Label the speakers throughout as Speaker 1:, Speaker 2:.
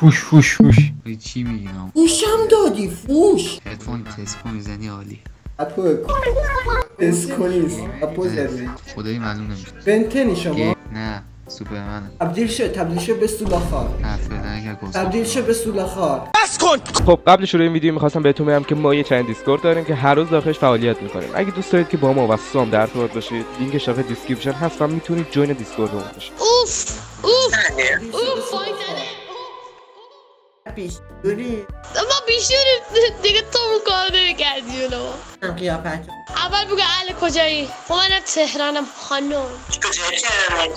Speaker 1: فوش فوش فوش.
Speaker 2: چی میگم؟
Speaker 3: فوشم دادی فوش.
Speaker 2: هدفون تسکو میزنی عالی.
Speaker 3: اپو تسکو نیست. اپو زدی.
Speaker 2: خدایی معلوم نمیشه.
Speaker 3: بنتنی شما؟
Speaker 2: نه سوپرمنه.
Speaker 3: تبدیل شو به سولاخار.
Speaker 2: نه فعلا اگر گفت
Speaker 3: تبدیل شو به سولاخار.
Speaker 4: بس کن.
Speaker 5: خب قبل شروع این ویدیو میخواستم بهتون بگم که ما یه چند دیسکورد داریم که هر روز داخلش فعالیت میکنیم. اگه دوست دارید که با ما و سام در ارتباط باشید، لینکش داخل دیسکریپشن هست و میتونید جوین دیسکورد اون بشید.
Speaker 6: اوف اوف اوف
Speaker 3: پیشوری
Speaker 6: ما بیشتر دیگه تو اون کار نمی‌کردی اونو.
Speaker 3: قیافت
Speaker 6: اول بگو اهل کجایی؟ منم تهرانم خانم.
Speaker 3: کجایی؟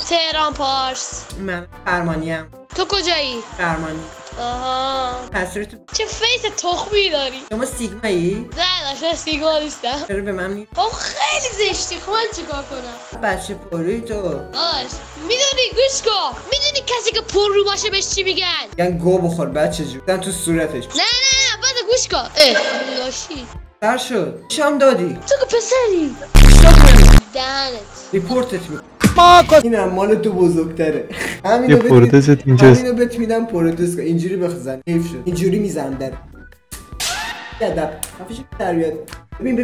Speaker 6: تهران پارس.
Speaker 3: من فرمانیم.
Speaker 6: تو کجایی؟
Speaker 3: فرمانی.
Speaker 6: آها.
Speaker 3: پسرت
Speaker 6: چه فیس تخمی داری؟
Speaker 3: شما سیگمایی؟
Speaker 6: نه نه سیگما نیستم.
Speaker 3: چرا به من می
Speaker 6: او خیلی زشتی. خب من چیکار کنم؟
Speaker 3: بچه پروی تو
Speaker 6: آش میدونی گوش کن. میدونی کسی که پر رو باشه بهش چی میگن؟
Speaker 3: یعنی گو بخور بچه جو تو صورتش
Speaker 6: نه نه نه بعد گوش کن. لاشی
Speaker 3: در شد شام دادی
Speaker 6: تو که پسری دهنت
Speaker 3: ریپورتت میکنم اینم مال تو بزرگتره.
Speaker 1: یه پروتست اینجاست.
Speaker 3: همینو بهت میدم پروتست کن. اینجوری بخزن حیف شد. اینجوری میزندن ادب خفش تربیت. ببین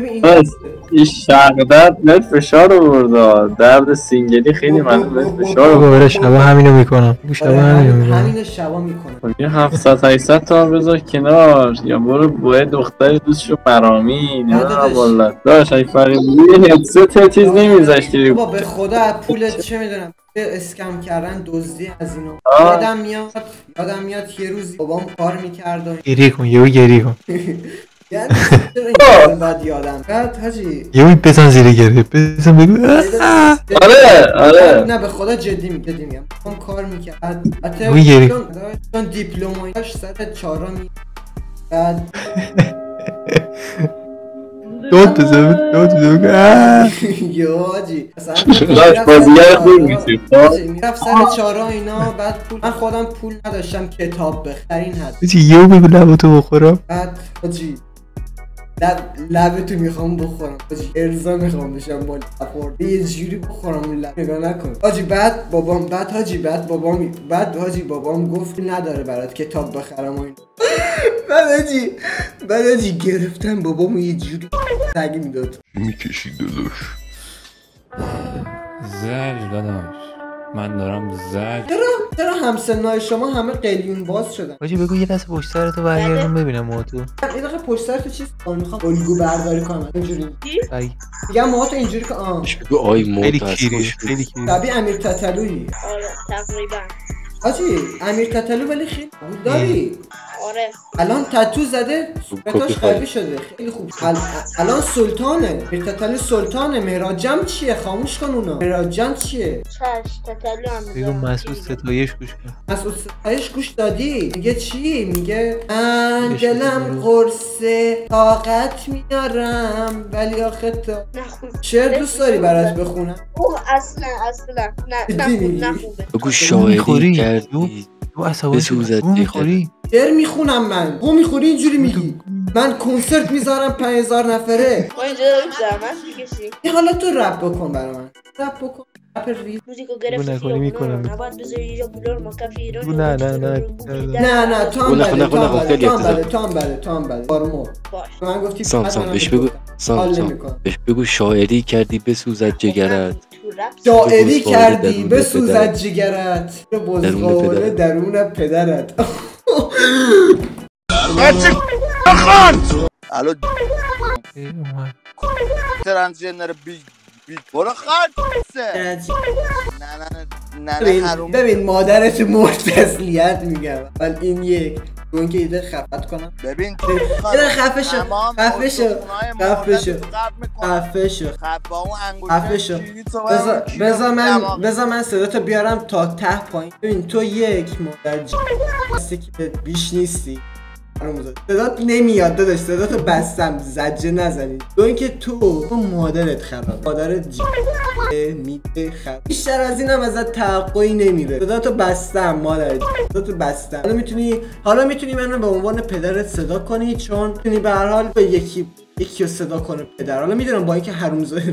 Speaker 7: این شهقدر بهت فشار آورد. درد سینگلی خیلی من بهت فشار آورد.
Speaker 1: بابا شبا همینو میکنم.
Speaker 3: همینو شبا میکنم.
Speaker 7: یه 700 800 تا بذار کنار یا برو با دختر دوستشو فرامین. نه والله داش ای فرامین هدست چیز نمیذاشتی.
Speaker 3: بابا به خدا پولت چه میدونم اسکم کردن دزدی از اینو. یادم میاد یه روزی بابام کار میکرد و
Speaker 1: گریه کن یهو گریه کن.
Speaker 3: یعنی چرا بعد یادم بعد حاجی
Speaker 1: یهو بزن زیر گریه بزن بگو
Speaker 7: آره
Speaker 3: نه به خدا جدی میگم اون کار میکرد حتی چون دیپلمایی داشت سر چهارمی بعد
Speaker 1: داد بزن
Speaker 3: یا حاجی
Speaker 7: داشت بازیگر خوب میسی
Speaker 3: میرفت سر چهارم اینا بعد پول من خودم پول نداشتم کتاب بخرین حد
Speaker 1: یهو بگو لباتو بخورم
Speaker 3: بعد حاجی لبتو میخوام بخورم حاجی ارزا میخوام بشم با لب یه جوری بخورم اون لب نگاه نکن حاجی بعد بابام گفت نداره برات کتاب بخرم و این بعد حاجی گرفتم بابامو یه جوری تگی میداد
Speaker 8: میکشی داداش
Speaker 9: زج داداش من دارم زج.
Speaker 3: چرا همسنای شما همه قلیون باز شدن؟
Speaker 1: حاجی بگو یه لحظه پشت سرتو برگردون ببینم موهاتو.
Speaker 3: یه دقیقه پشت سرتو چیز میخوام الگو برداری کنم اینجوری میگم موهاتو اینجوری که
Speaker 8: بگو آی
Speaker 1: خیلی
Speaker 8: موت
Speaker 1: کیری خیلی کیری
Speaker 3: شبیه امیر تتلویی.
Speaker 6: آره تقریبا.
Speaker 3: حاجی امیر تتلو ولی خیلی بود داری.
Speaker 6: آره
Speaker 3: الان تتو زده صورتش قوی شده خیلی خوب. الان سلطانه امیر تتلو سلطانه. مهراد جم چیه؟ خاموش کن اونا. مهراد جم چیه؟
Speaker 6: چش تتلو هم
Speaker 1: بگو مسعود ستایش گوش کن.
Speaker 3: مسعود ستایش گوش دادی؟ میگه چی؟ میگه من دلم قرصه طاقت میارم ولی آخه تو شعر دوست داری برات بخونم؟
Speaker 6: اوه اصلا نه
Speaker 8: بگو شاعری کردی
Speaker 1: تو عصبانی میخوری
Speaker 3: شعر میخونم من. تو میخوری اینجوری میگی. من کنسرت میذارم 5000 نفره.
Speaker 6: ما اینجا داریم زحمت میکشیم.
Speaker 3: یه حالا تو رپ بکن برای من. رپ بکن. رپ ریز.
Speaker 6: موزیکو گرفتی
Speaker 1: نکنی میکنم.
Speaker 6: نباید بذاری اینجا بلور ما کفی ایران.
Speaker 3: نه تو هم بله بارمو. من گفتی
Speaker 8: سام بهش بگو شاعری کردی بسوزد جگرت.
Speaker 3: شاعری کردی بسوزد جگرت. بزغاله درون پدرت.
Speaker 4: الو ترانسجندر برو خرد.
Speaker 3: ببین مادرت مرد تسلیت میگم. ولی این یک اون که ایده خفت کنم.
Speaker 4: ببین
Speaker 3: خفه شو بذار من صداتو بیارم تا ته پایین. ببین تو یک مادر هستی که بیش نیستی. صدات نمیاد داداش. صداتو بستم زجه نزنید. تو اینکه تو مادرت خراب مادرت میده خراب. بیشتر از اینم ازت توقعی نمیره. صداتو بستم مادرت. صداتو بستم. حالا میتونی منو به عنوان پدرت صدا کنی چون میتونی به هر حال یکی رو صدا کنه پدر. حالا میدونم با اینکه حرومزاده